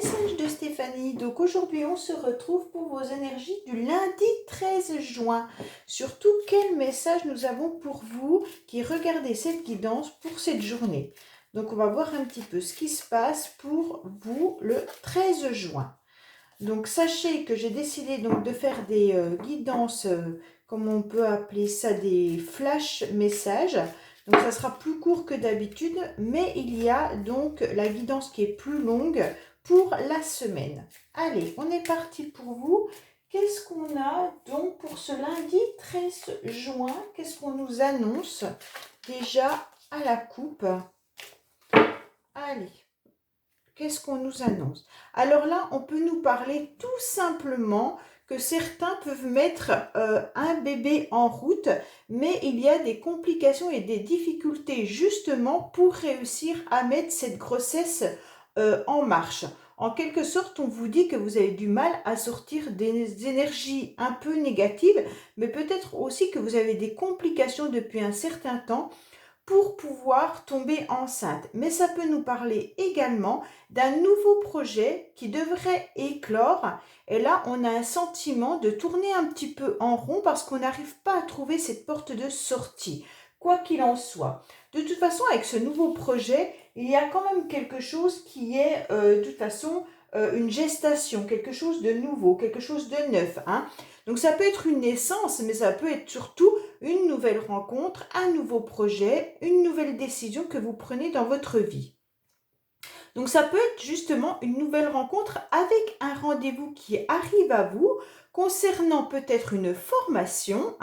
message de Stéphanie. Donc aujourd'hui, on se retrouve pour vos énergies du lundi 13 juin. Surtout, quel message nous avons pour vous qui regardez cette guidance pour cette journée. Donc on va voir un petit peu ce qui se passe pour vous le 13 juin. Donc sachez que j'ai décidé donc de faire des guidances, comme on peut appeler ça, des flash messages. Donc ça sera plus court que d'habitude, mais il y a donc la guidance qui est plus longue pour la semaine. Allez, on est parti pour vous. Qu'est-ce qu'on a donc pour ce lundi 13 juin? Qu'est-ce qu'on nous annonce déjà à la coupe? Allez. Qu'est-ce qu'on nous annonce? Alors là, on peut nous parler tout simplement que certains peuvent mettre un bébé en route, mais il y a des complications et des difficultés justement pour réussir à mettre cette grossesse en marche. En quelque sorte, on vous dit que vous avez du mal à sortir des énergies un peu négatives, mais peut-être aussi que vous avez des complications depuis un certain temps pour pouvoir tomber enceinte. Mais ça peut nous parler également d'un nouveau projet qui devrait éclore. Et là, on a un sentiment de tourner un petit peu en rond parce qu'on n'arrive pas à trouver cette porte de sortie, quoi qu'il en soit. De toute façon, avec ce nouveau projet, il y a quand même quelque chose qui est, de toute façon, une gestation, quelque chose de nouveau, quelque chose de neuf. Donc ça peut être une naissance, mais ça peut être surtout une nouvelle rencontre, un nouveau projet, une nouvelle décision que vous prenez dans votre vie. Donc ça peut être justement une nouvelle rencontre avec un rendez-vous qui arrive à vous concernant peut-être une formation,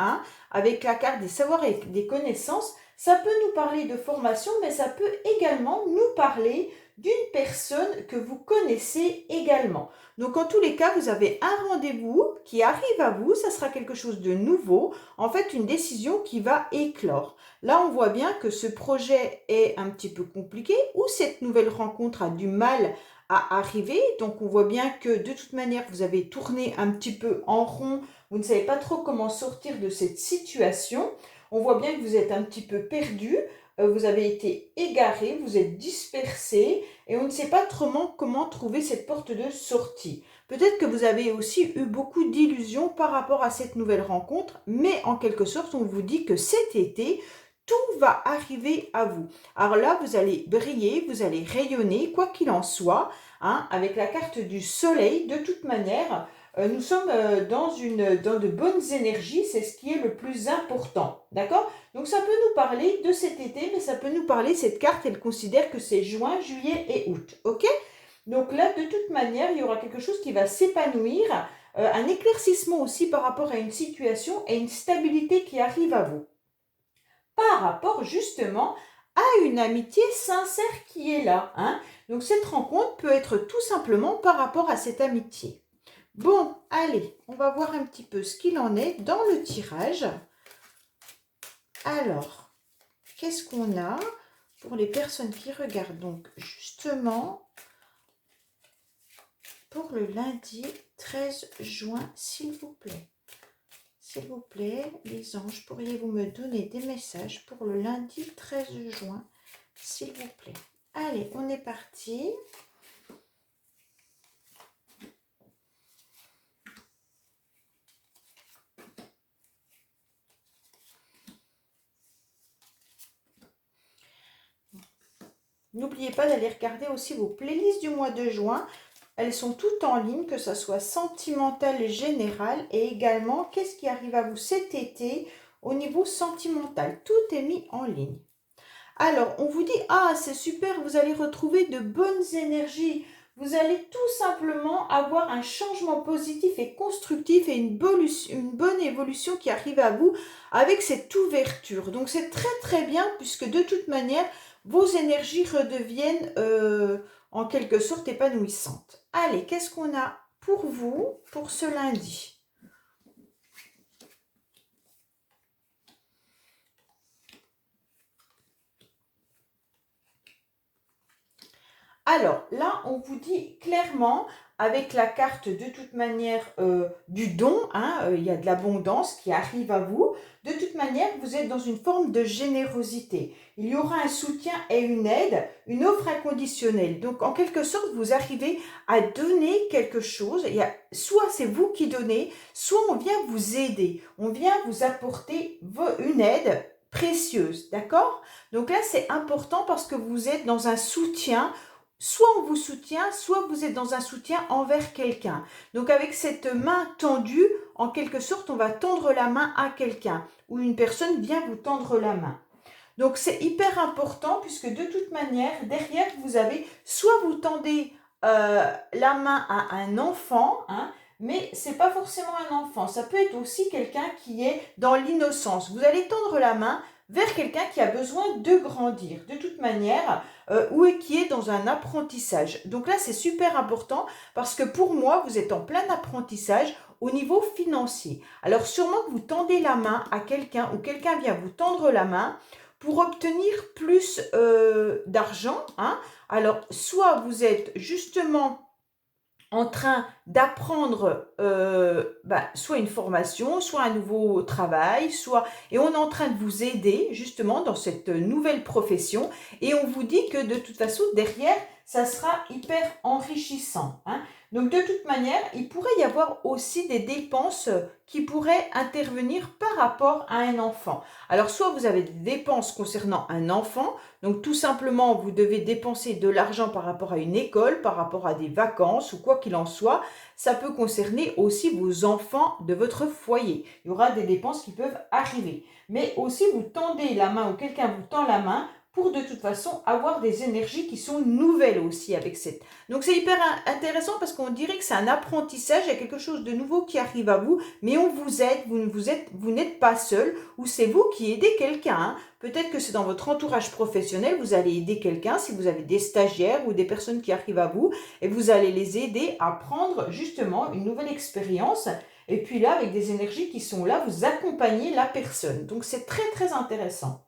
avec la carte des savoirs et des connaissances. Ça peut nous parler de formation, mais ça peut également nous parler d'une personne que vous connaissez également. Donc en tous les cas, vous avez un rendez-vous qui arrive à vous, ça sera quelque chose de nouveau, en fait une décision qui va éclore. Là, on voit bien que ce projet est un petit peu compliqué ou cette nouvelle rencontre a du mal à arriver. Donc, on voit bien que de toute manière, vous avez tourné un petit peu en rond. Vous ne savez pas trop comment sortir de cette situation. On voit bien que vous êtes un petit peu perdu. Vous avez été égaré, vous êtes dispersé et on ne sait pas trop comment trouver cette porte de sortie. Peut-être que vous avez aussi eu beaucoup d'illusions par rapport à cette nouvelle rencontre, mais en quelque sorte, on vous dit que cet été, tout va arriver à vous. Alors là, vous allez briller, vous allez rayonner, quoi qu'il en soit, avec la carte du soleil. De toute manière, nous sommes dans de bonnes énergies, c'est ce qui est le plus important, d'accord? Donc ça peut nous parler de cet été, mais ça peut nous parler, cette carte, elle considère que c'est juin, juillet et août, ok? Donc là, de toute manière, il y aura quelque chose qui va s'épanouir, un éclaircissement aussi par rapport à une situation et une stabilité qui arrive à vous par rapport justement à une amitié sincère qui est là. Donc cette rencontre peut être tout simplement par rapport à cette amitié. Bon, allez, on va voir un petit peu ce qu'il en est dans le tirage. Alors, qu'est-ce qu'on a pour les personnes qui regardent donc justement pour le lundi 13 juin, s'il vous plaît? S'il vous plaît, les anges, pourriez-vous me donner des messages pour le lundi 13 juin, s'il vous plaît? Allez, on est parti. N'oubliez pas d'aller regarder aussi vos playlists du mois de juin. Elles sont toutes en ligne, que ce soit sentimental et général. Et également, qu'est-ce qui arrive à vous cet été au niveau sentimental? Tout est mis en ligne. Alors, on vous dit, c'est super, vous allez retrouver de bonnes énergies. Vous allez tout simplement avoir un changement positif et constructif et une bonne évolution qui arrive à vous avec cette ouverture. Donc, c'est très très bien puisque de toute manière, vos énergies redeviennent en quelque sorte épanouissantes. Allez, qu'est-ce qu'on a pour vous pour ce lundi? Alors là, on vous dit clairement, avec la carte de toute manière du don, hein, il y a de l'abondance qui arrive à vous. De toute manière, vous êtes dans une forme de générosité. Il y aura un soutien et une aide, une offre inconditionnelle. Donc, en quelque sorte, vous arrivez à donner quelque chose. Soit c'est vous qui donnez, soit on vient vous aider. On vient vous apporter une aide précieuse, d'accord? Donc là, c'est important parce que vous êtes dans un soutien. Soit on vous soutient, soit vous êtes dans un soutien envers quelqu'un. Donc avec cette main tendue, en quelque sorte, on va tendre la main à quelqu'un ou une personne vient vous tendre la main. Donc c'est hyper important puisque de toute manière, derrière, vous avez, soit vous tendez la main à un enfant, hein, mais c'est pas forcément un enfant. Ça peut être aussi quelqu'un qui est dans l'innocence. Vous allez tendre la main vers quelqu'un qui a besoin de grandir, de toute manière, ou qui est dans un apprentissage. Donc là, c'est super important parce que pour moi, vous êtes en plein apprentissage au niveau financier. Alors sûrement que vous tendez la main à quelqu'un ou quelqu'un vient vous tendre la main pour obtenir plus d'argent, hein. Alors, soit vous êtes justement en train d'apprendre soit une formation, soit un nouveau travail, et on est en train de vous aider justement dans cette nouvelle profession et on vous dit que de toute façon derrière ça sera hyper enrichissant, hein. Donc de toute manière, il pourrait y avoir aussi des dépenses qui pourraient intervenir par rapport à un enfant. Alors soit vous avez des dépenses concernant un enfant, donc tout simplement vous devez dépenser de l'argent par rapport à une école, par rapport à des vacances ou quoi qu'il en soit. Ça peut concerner aussi vos enfants de votre foyer. Il y aura des dépenses qui peuvent arriver. Mais aussi vous tendez la main ou quelqu'un vous tend la main pour de toute façon avoir des énergies qui sont nouvelles aussi avec cette. Donc c'est hyper intéressant parce qu'on dirait que c'est un apprentissage, il y a quelque chose de nouveau qui arrive à vous, mais on vous aide, vous n'êtes pas seul, ou c'est vous qui aidez quelqu'un, hein. Peut-être que c'est dans votre entourage professionnel, vous allez aider quelqu'un si vous avez des stagiaires ou des personnes qui arrivent à vous, et vous allez les aider à prendre justement une nouvelle expérience. Et puis là, avec des énergies qui sont là, vous accompagnez la personne. Donc c'est très très intéressant.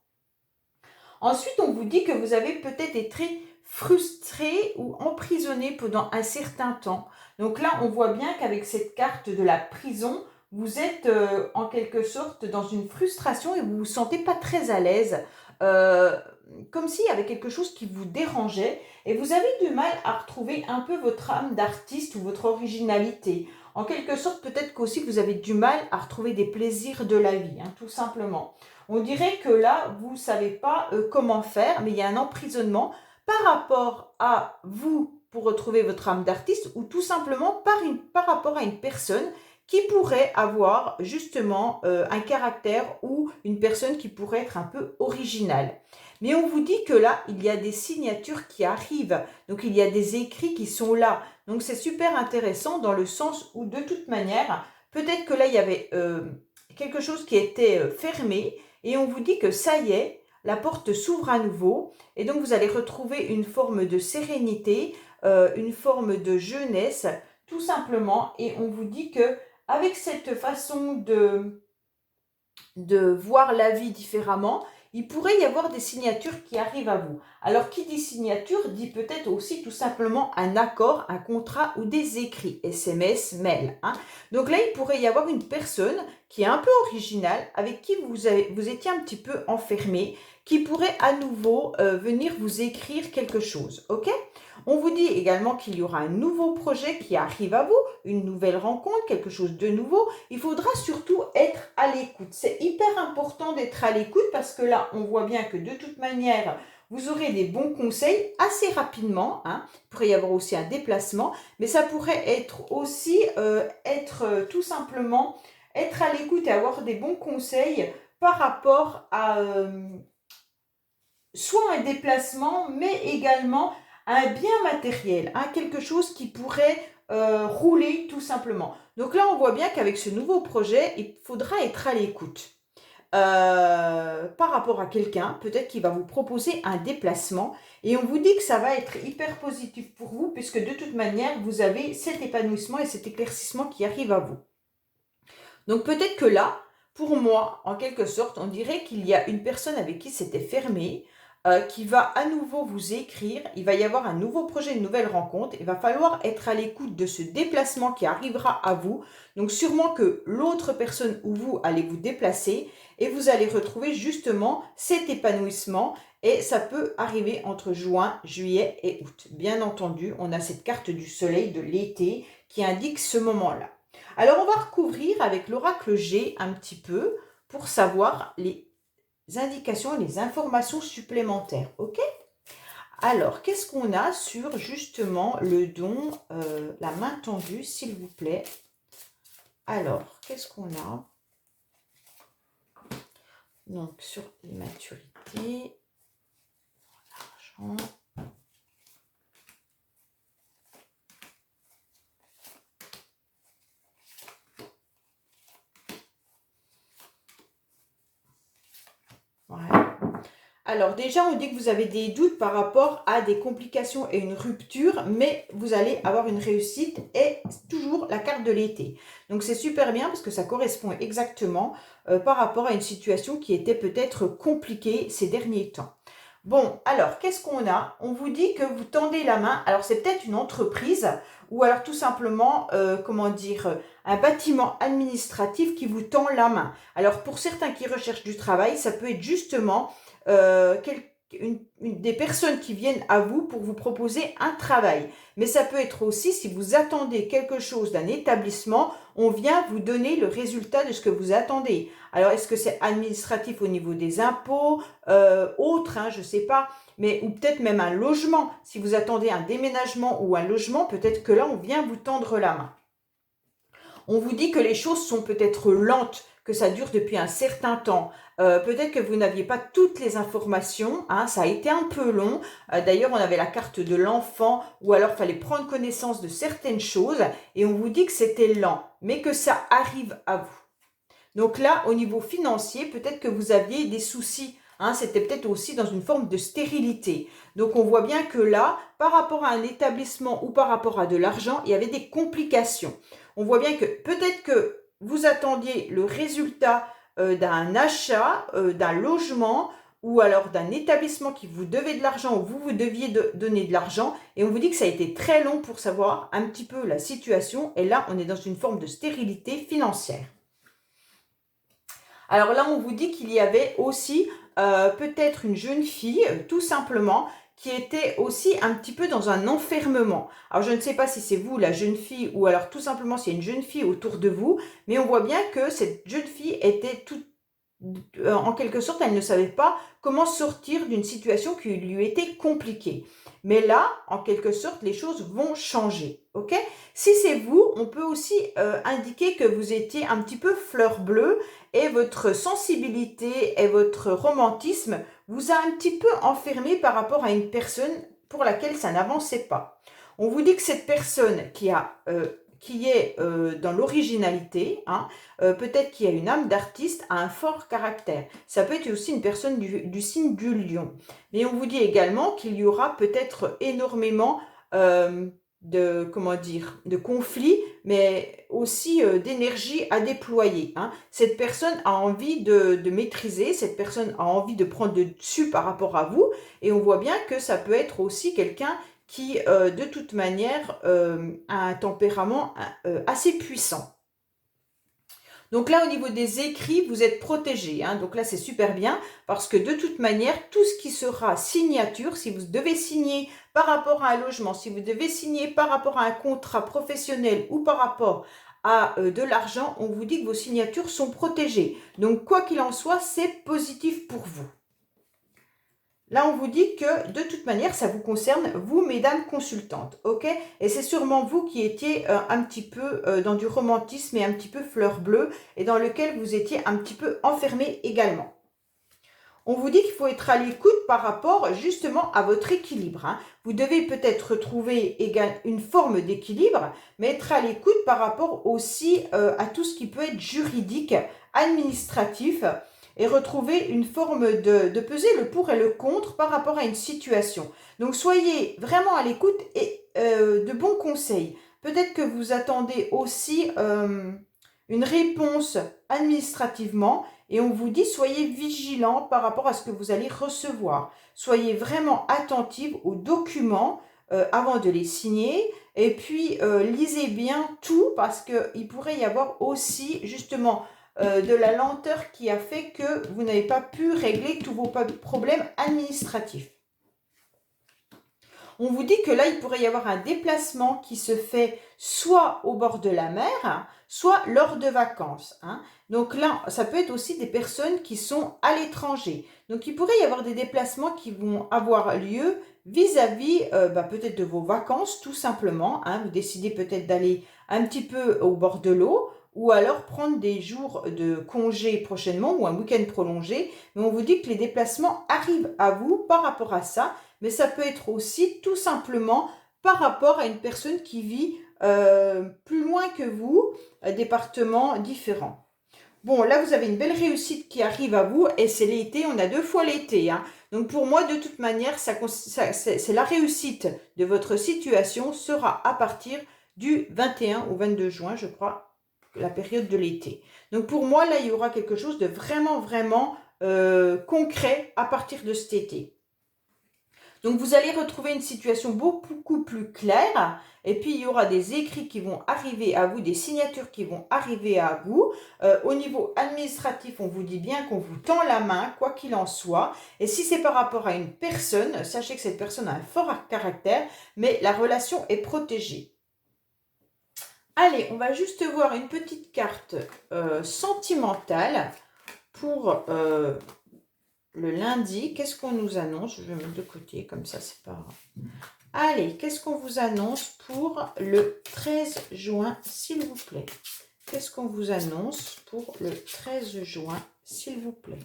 Ensuite, on vous dit que vous avez peut-être été frustré ou emprisonné pendant un certain temps. Donc là, on voit bien qu'avec cette carte de la prison, vous êtes en quelque sorte dans une frustration et vous vous sentez pas très à l'aise, comme s'il y avait quelque chose qui vous dérangeait et vous avez du mal à retrouver un peu votre âme d'artiste ou votre originalité. En quelque sorte, peut-être qu'aussi vous avez du mal à retrouver des plaisirs de la vie, hein, tout simplement. On dirait que là, vous ne savez pas comment faire, mais il y a un emprisonnement par rapport à vous pour retrouver votre âme d'artiste ou tout simplement par rapport à une personne qui pourrait avoir justement un caractère ou une personne qui pourrait être un peu originale. Mais on vous dit que là, il y a des signatures qui arrivent, donc il y a des écrits qui sont là. Donc c'est super intéressant dans le sens où de toute manière, peut-être que là, il y avait quelque chose qui était fermé, et on vous dit que ça y est, la porte s'ouvre à nouveau et donc vous allez retrouver une forme de sérénité, une forme de jeunesse, tout simplement. Et on vous dit que avec cette façon de voir la vie différemment, il pourrait y avoir des signatures qui arrivent à vous. Alors, qui dit signature dit peut-être aussi tout simplement un accord, un contrat ou des écrits, SMS, mail, hein. Donc là, il pourrait y avoir une personne qui est un peu originale, avec qui vous étiez un petit peu enfermé, qui pourrait à nouveau venir vous écrire quelque chose, ok? On vous dit également qu'il y aura un nouveau projet qui arrive à vous, une nouvelle rencontre, quelque chose de nouveau. Il faudra surtout être à l'écoute. C'est hyper important d'être à l'écoute parce que là, on voit bien que de toute manière, vous aurez des bons conseils assez rapidement, hein. Il pourrait y avoir aussi un déplacement, mais ça pourrait être aussi tout simplement être à l'écoute et avoir des bons conseils par rapport à soit un déplacement, mais également un bien matériel, hein, quelque chose qui pourrait rouler tout simplement. Donc là, on voit bien qu'avec ce nouveau projet, il faudra être à l'écoute. Par rapport à quelqu'un, peut-être qu'il va vous proposer un déplacement et on vous dit que ça va être hyper positif pour vous puisque de toute manière, vous avez cet épanouissement et cet éclaircissement qui arrive à vous. Donc peut-être que là, pour moi, en quelque sorte, on dirait qu'il y a une personne avec qui c'était fermé, qui va à nouveau vous écrire. Il va y avoir un nouveau projet, une nouvelle rencontre. Il va falloir être à l'écoute de ce déplacement qui arrivera à vous. Donc sûrement que l'autre personne ou vous allez vous déplacer et vous allez retrouver justement cet épanouissement. Et ça peut arriver entre juin, juillet et août. Bien entendu, on a cette carte du soleil de l'été qui indique ce moment-là. Alors on va recouvrir avec l'oracle G un petit peu pour savoir les indications et les informations supplémentaires. Ok? Alors, qu'est-ce qu'on a sur justement le don, la main tendue, s'il vous plaît? Alors, qu'est-ce qu'on a? Donc, sur l'immaturité, l'argent. Voilà. Alors déjà, on dit que vous avez des doutes par rapport à des complications et une rupture, mais vous allez avoir une réussite et toujours la carte de l'été. Donc c'est super bien parce que ça correspond exactement par rapport à une situation qui était peut-être compliquée ces derniers temps. Bon, alors, qu'est-ce qu'on a? On vous dit que vous tendez la main. Alors, c'est peut-être une entreprise ou alors tout simplement, comment dire, un bâtiment administratif qui vous tend la main. Alors, pour certains qui recherchent du travail, ça peut être justement des personnes qui viennent à vous pour vous proposer un travail. Mais ça peut être aussi, si vous attendez quelque chose d'un établissement, on vient vous donner le résultat de ce que vous attendez. Alors, est-ce que c'est administratif au niveau des impôts, autre, je ne sais pas, mais ou peut-être même un logement. Si vous attendez un déménagement ou un logement, peut-être que là, on vient vous tendre la main. On vous dit que les choses sont peut-être lentes, que ça dure depuis un certain temps. Peut-être que vous n'aviez pas toutes les informations, ça a été un peu long. D'ailleurs, on avait la carte de l'enfant ou alors il fallait prendre connaissance de certaines choses et on vous dit que c'était lent, mais que ça arrive à vous. Donc là, au niveau financier, peut-être que vous aviez des soucis. C'était peut-être aussi dans une forme de stérilité. Donc on voit bien que là, par rapport à un établissement ou par rapport à de l'argent, il y avait des complications. On voit bien que peut-être que vous attendiez le résultat d'un achat, d'un logement ou alors d'un établissement qui vous devait de l'argent ou vous deviez donner de l'argent. Et on vous dit que ça a été très long pour savoir un petit peu la situation. Et là, on est dans une forme de stérilité financière. Alors là, on vous dit qu'il y avait aussi peut-être une jeune fille, tout simplement, qui était aussi un petit peu dans un enfermement. Alors, je ne sais pas si c'est vous, la jeune fille, ou alors tout simplement s'il y a une jeune fille autour de vous, mais on voit bien que cette jeune fille était en quelque sorte, elle ne savait pas comment sortir d'une situation qui lui était compliquée. Mais là, en quelque sorte, les choses vont changer. Ok? Si c'est vous, on peut aussi indiquer que vous étiez un petit peu fleur bleue et votre sensibilité et votre romantisme vous a un petit peu enfermé par rapport à une personne pour laquelle ça n'avançait pas. On vous dit que cette personne qui est dans l'originalité, peut-être qu'il y a une âme d'artiste, a un fort caractère. Ça peut être aussi une personne du signe du lion. Mais on vous dit également qu'il y aura peut-être énormément de conflits, mais aussi d'énergie à déployer. Cette personne a envie de maîtriser, cette personne a envie de prendre le dessus par rapport à vous, et on voit bien que ça peut être aussi quelqu'un qui, de toute manière, a un tempérament assez puissant. Donc là, au niveau des écrits, vous êtes protégé. Donc là, c'est super bien parce que de toute manière, tout ce qui sera signature, si vous devez signer par rapport à un logement, si vous devez signer par rapport à un contrat professionnel ou par rapport à de l'argent, on vous dit que vos signatures sont protégées. Donc, quoi qu'il en soit, c'est positif pour vous. Là, on vous dit que de toute manière, ça vous concerne, vous, mesdames consultantes, ok? Et c'est sûrement vous qui étiez un petit peu dans du romantisme et un petit peu fleur bleue et dans lequel vous étiez un petit peu enfermé également. On vous dit qu'il faut être à l'écoute par rapport justement à votre équilibre. Vous devez peut-être retrouver une forme d'équilibre, mais être à l'écoute par rapport aussi à tout ce qui peut être juridique, administratif, et retrouver une forme de peser le pour et le contre par rapport à une situation. Donc, soyez vraiment à l'écoute et de bons conseils. Peut-être que vous attendez aussi une réponse administrativement Et on vous dit, soyez vigilants par rapport à ce que vous allez recevoir. Soyez vraiment attentifs aux documents avant de les signer. Et puis, lisez bien tout parce qu'il pourrait y avoir aussi justement de la lenteur qui a fait que vous n'avez pas pu régler tous vos problèmes administratifs. On vous dit que là, il pourrait y avoir un déplacement qui se fait soit au bord de la mer, soit lors de vacances. Donc là, ça peut être aussi des personnes qui sont à l'étranger. Donc, il pourrait y avoir des déplacements qui vont avoir lieu vis-à-vis peut-être de vos vacances, tout simplement. Vous décidez peut-être d'aller un petit peu au bord de l'eau ou alors prendre des jours de congé prochainement ou un week-end prolongé. Mais on vous dit que les déplacements arrivent à vous par rapport à ça. Mais ça peut être aussi tout simplement par rapport à une personne qui vit plus loin que vous, départements différents. Bon, là, vous avez une belle réussite qui arrive à vous et c'est l'été, on a 2 fois l'été. Donc, pour moi, de toute manière, c'est la réussite de votre situation sera à partir du 21 au 22 juin, je crois, la période de l'été. Donc, pour moi, là, il y aura quelque chose de vraiment, vraiment concret à partir de cet été. Donc, vous allez retrouver une situation beaucoup plus claire. Et puis, il y aura des écrits qui vont arriver à vous, des signatures qui vont arriver à vous. Au niveau administratif, on vous dit bien qu'on vous tend la main, quoi qu'il en soit. Et si c'est par rapport à une personne, sachez que cette personne a un fort caractère, mais la relation est protégée. Allez, on va juste voir une petite carte sentimentale pour... le lundi, qu'est-ce qu'on nous annonce? Je vais mettre de côté, comme ça, c'est pas... Allez, qu'est-ce qu'on vous annonce pour le 13 juin, s'il vous plaît? Qu'est-ce qu'on vous annonce pour le 13 juin, s'il vous plaît?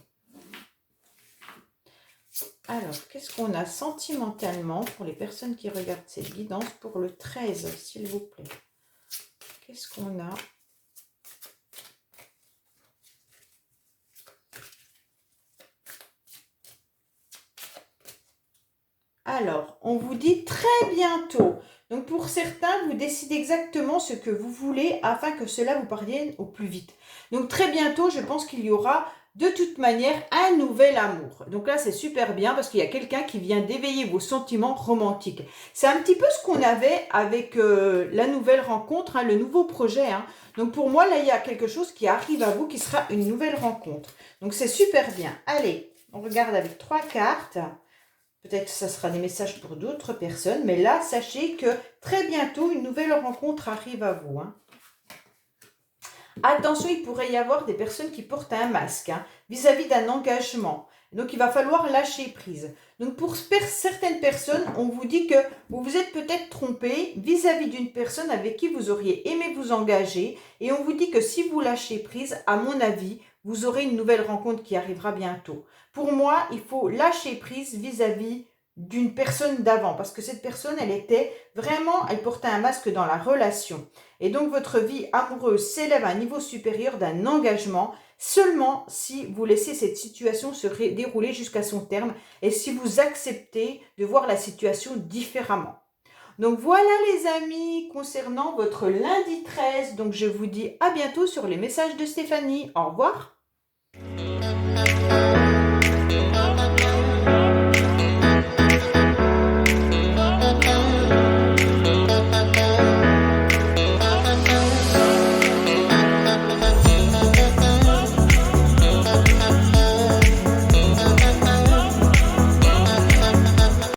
Alors, qu'est-ce qu'on a sentimentalement pour les personnes qui regardent cette guidance pour le 13, s'il vous plaît? Qu'est-ce qu'on a? Alors, on vous dit très bientôt. Donc, pour certains, vous décidez exactement ce que vous voulez afin que cela vous parvienne au plus vite. Donc, très bientôt, je pense qu'il y aura de toute manière un nouvel amour. Donc là, c'est super bien parce qu'il y a quelqu'un qui vient d'éveiller vos sentiments romantiques. C'est un petit peu ce qu'on avait avec la nouvelle rencontre, le nouveau projet. Donc, pour moi, là, il y a quelque chose qui arrive à vous qui sera une nouvelle rencontre. Donc, c'est super bien. Allez, on regarde avec 3 cartes. Peut-être que ça sera des messages pour d'autres personnes. Mais là, sachez que très bientôt, une nouvelle rencontre arrive à vous. Attention, il pourrait y avoir des personnes qui portent un masque vis-à-vis d'un engagement. Donc, il va falloir lâcher prise. Donc, pour certaines personnes, on vous dit que vous vous êtes peut-être trompé vis-à-vis d'une personne avec qui vous auriez aimé vous engager. Et on vous dit que si vous lâchez prise, à mon avis, vous aurez une nouvelle rencontre qui arrivera bientôt. Pour moi, il faut lâcher prise vis-à-vis d'une personne d'avant. Parce que cette personne, elle portait un masque dans la relation. Et donc, votre vie amoureuse s'élève à un niveau supérieur d'un engagement seulement si vous laissez cette situation se dérouler jusqu'à son terme et si vous acceptez de voir la situation différemment. Donc, voilà les amis, concernant votre lundi 13. Donc, je vous dis à bientôt sur les messages de Stéphanie. Au revoir.